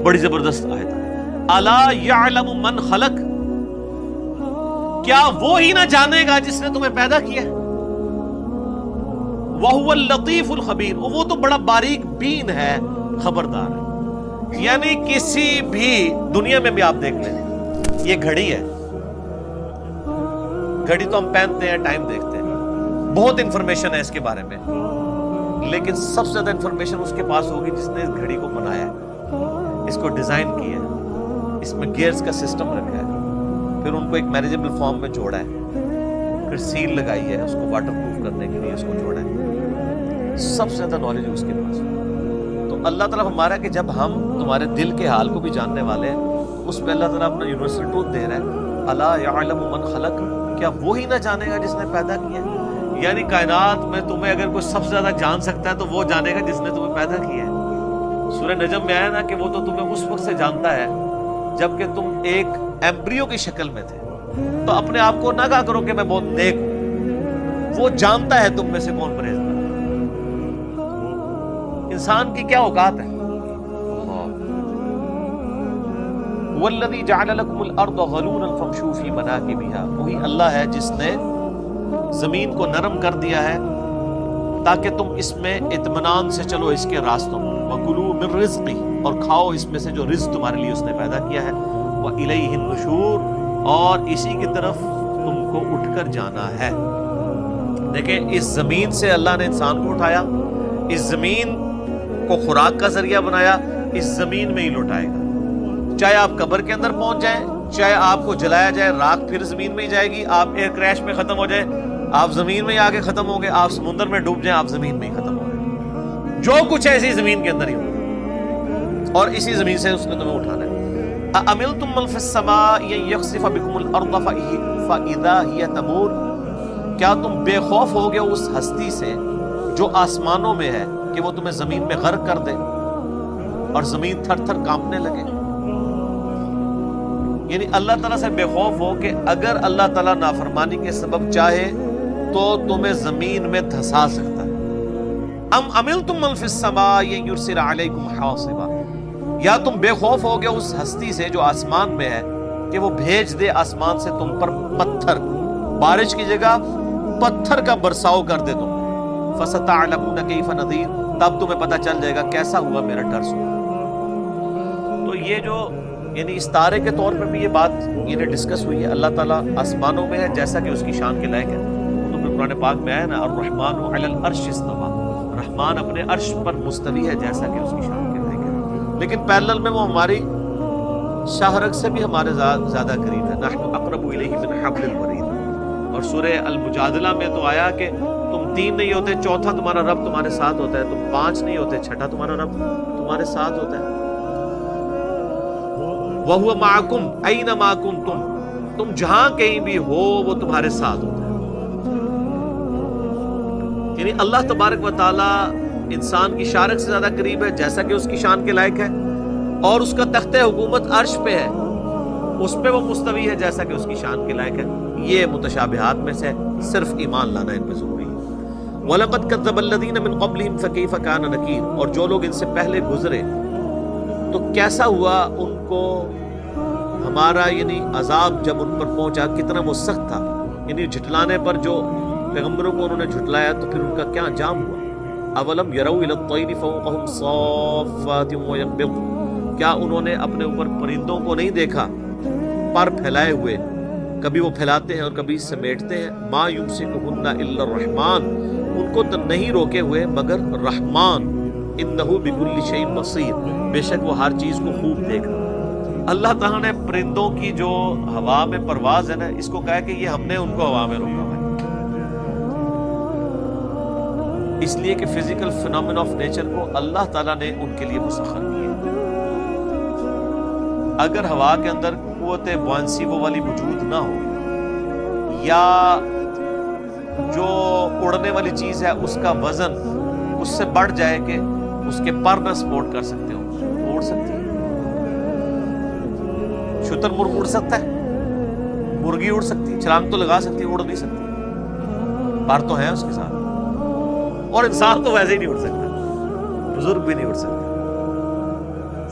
بڑی زبردست آیت ہے. الا یعلم من خلق، کیا وہ ہی نہ جانے گا جس نے تمہیں پیدا کیا ہے؟ وَهُوَ اللَّطِيفُ الْخَبِيرُ، وہ تو بڑا باریک بین ہے، خبردار ہے. یعنی کسی بھی دنیا میں بھی آپ دیکھ لیں، یہ گھڑی ہے، گھڑی تو ہم پہنتے ہیں، ٹائم دیکھتے ہیں، بہت انفارمیشن ہے اس کے بارے میں، لیکن سب سے زیادہ انفارمیشن اس کے پاس ہوگی جس نے اس گھڑی کو بنایا ہے، اس کو ڈیزائن کیا ہے، اس میں گیئرز کا سسٹم رکھا ہے، پھر ان کو ایک مینیجبل فارم میں جوڑا ہے، پھر سیل لگائی ہے، اس کو واٹر پروف کرنے کے لیے اس کو جوڑا ہے. سب سے زیادہ نالج اس کے پاس. تو اللہ تعالیٰ ہمارا کہ جب ہم تمہارے دل کے حال کو بھی جاننے والے ہیں، اس پہ اللہ تعالیٰ اپنا یونیورسل ٹروتھ دے رہا ہے. الا یعلم من خلق، کیا وہی نہ جانے گا جس نے پیدا کیا ہے؟ یعنی کائنات میں تمہیں اگر کوئی سب سے زیادہ جان سکتا ہے تو وہ جانے گا جس نے تمہیں پیدا کیا ہے. سورہ نجم میں آیا نا کہ وہ تو تمہیں اس وقت سے جانتا ہے جب کہ تم ایک ایمبریو کی شکل میں تھے. تو اپنے آپ کو نہ کہا کرو کہ میں بہت نیک ہوں، وہ جانتا ہے تم میں سے کون پرہیزگار. انسان کی کیا اوقات ہے. وَالَّذِي جَعَلَ لَكُمُ الْأَرْضَ ظَلُولًا فَامْشُوا فِي مَنَاكِبِهَا، وہی اللہ ہے جس نے زمین کو نرم کر دیا ہے تاکہ تم اس میں اطمینان سے چلو اس کے راستوں میں. وَكُلُوا مِن رِزْقِهِ، اور کھاؤ اس میں سے جو رزق تمہارے لیے اس نے پیدا کیا ہے. وَإِلَيْهِ النُّشُورُ، اور اسی کی طرف تم کو اٹھ کر جانا ہے. دیکھیں اس زمین سے اللہ نے انسان کو اٹھایا، اس زمین کو خوراک کا ذریعہ بنایا، اس زمین میں ہی لوٹائے گا. چاہے آپ قبر کے اندر پہنچ جائیں، چاہے آپ کو جلایا جائے، راکھ پھر زمین میں ہی جائے گی. آپ ایئر کریش میں ختم ہو جائیں، آپ زمین میں ہی آگے ختم ہوں گے. آپ سمندر میں ڈوب جائیں، آپ زمین میں ہی ختم ہو گئے. جو کچھ ہے اسی زمین کے اندر ہی ہوگا، اور اسی زمین سے اس نے تمہیں اٹھانا ہے. أَأَمِنْتُم مَّن فِي السَّمَاءِ أَن يَخْسِفَ بِكُمُ الْأَرْضَ فَإِذَا هِيَ تَمُورُ، کیا تم بے خوف ہو گئے اس ہستی سے جو آسمانوں میں ہے کہ وہ تمہیں زمین میں غرق کر دے اور زمین تھر تھر کانپنے لگے. یعنی اللہ تعالیٰ سے بے خوف ہو کہ اگر اللہ تعالیٰ نافرمانی کے سبب چاہے تو تمہیں زمین میں دھسا سکتا ہے. ام امنتم من فی السماء ان یرسل علیکم حاصبا، یا تم بے خوف ہو گے اس ہستی سے جو آسمان میں ہے کہ وہ بھیج دے آسمان سے تم پر پتھر، بارش کی جگہ پتھر کا برساؤ کر دے تم. فستعلمون کیف نذیر، تب تمہیں پتہ چل جائے گا کیسا ہوا میرا ڈر سنا. تو یہ جو یعنی اس تارے کے طور پر بھی یہ بات یہ ڈسکس ہوئی ہے. اللہ تعالیٰ آسمانوں میں ہے جیسا کہ اس کی شان کے لائق ہے. تو پھر قرآن پاک میں آیا نا الرحمن علی العرش استویٰ، رحمان اپنے عرش پر مستوی ہے جیسا کہ اس کی شان کے لائق ہے. لیکن پیرلل میں وہ ہماری شاہرگ سے بھی ہمارے زیادہ قریب ہے. نحن اقرب الیہ من حبل الورید. اور سورہ المجادلہ میں تو آیا کہ تم 3 نہیں ہوتے، چوتھا تمہارا رب تمہارے ساتھ ہوتا ہے. تم 5 نہیں ہوتے، چھٹا تمہارا رب تمہارے ساتھ ہوتا ہے. وَهُوَ مَعَكُمْ أَيْنَمَا كُنْتُمْ، تم جہاں کہیں بھی ہو وہ تمہارے ساتھ ہوتا ہے. یعنی اللہ تبارک و تعالی انسان کی شارک سے زیادہ قریب ہے جیسا کہ اس کی شان کے لائق ہے، اور اس کا تخت حکومت عرش پہ ہے، اس پہ وہ مستوی ہے جیسا کہ اس کی شان کے لائق ہے. یہ متشابہات میں سے صرف ایمان لانا ان پہ ضروری ہے. وَلَقَدْ كَذَّبَ الَّذِينَ مِن قَبْلِهِمْ فَكَيْفَ كَانَ نَكِيرٌ، اور جو لوگ ان سے پہلے گزرے تو کیسا ہوا ان کو ہمارا یعنی عذاب جب ان پر پہنچا کتنا وہ سخت تھا. یعنی جھٹلانے پر جو پیغمبروں کو انہوں نے جھٹلایا تو پھر ان کا کیا انجام ہوا. اولم یروا الی الطیر فوقہم صافات ویقبضن، کیا انہوں نے اپنے اوپر پرندوں کو نہیں دیکھا پر پھیلائے ہوئے، کبھی وہ پھیلاتے ہیں اور کبھی سمیٹتے ہیں. ما یمسکہن الا الرحمن، ان کو تو نہیں روکے ہوئے مگر رحمان. انہ بکل شیء بصیر، بے شک وہ ہر چیز کو خوب دیکھ رہا. اللہ تعالیٰ نے پرندوں کی جو ہوا میں پرواز ہے نا، اس کو کہا کہ یہ ہم نے ان کو ہوا میں روکا ہوا ہے، اس لیے کہ فزیکل فینومین آف نیچر کو اللہ تعالیٰ نے ان کے لیے مسخر کیا. اگر ہوا کے اندر قوت بوئنسی وہ والی وجود نہ ہو، یا جو اڑنے والی چیز ہے اس کا وزن اس سے بڑھ جائے کہ اس کے پر نہ سپورٹ کر سکتے ہو، اڑ سکتی ہے. شتر مرغ اڑ سکتا ہے، مرغی اڑ سکتی ہے، چھلانگ تو لگا سکتی ہے، اڑ نہیں سکتی، پر تو ہے اس کے ساتھ. اور انسان تو ویسے ہی نہیں اڑ سکتا، بزرگ بھی نہیں اڑ سکتا.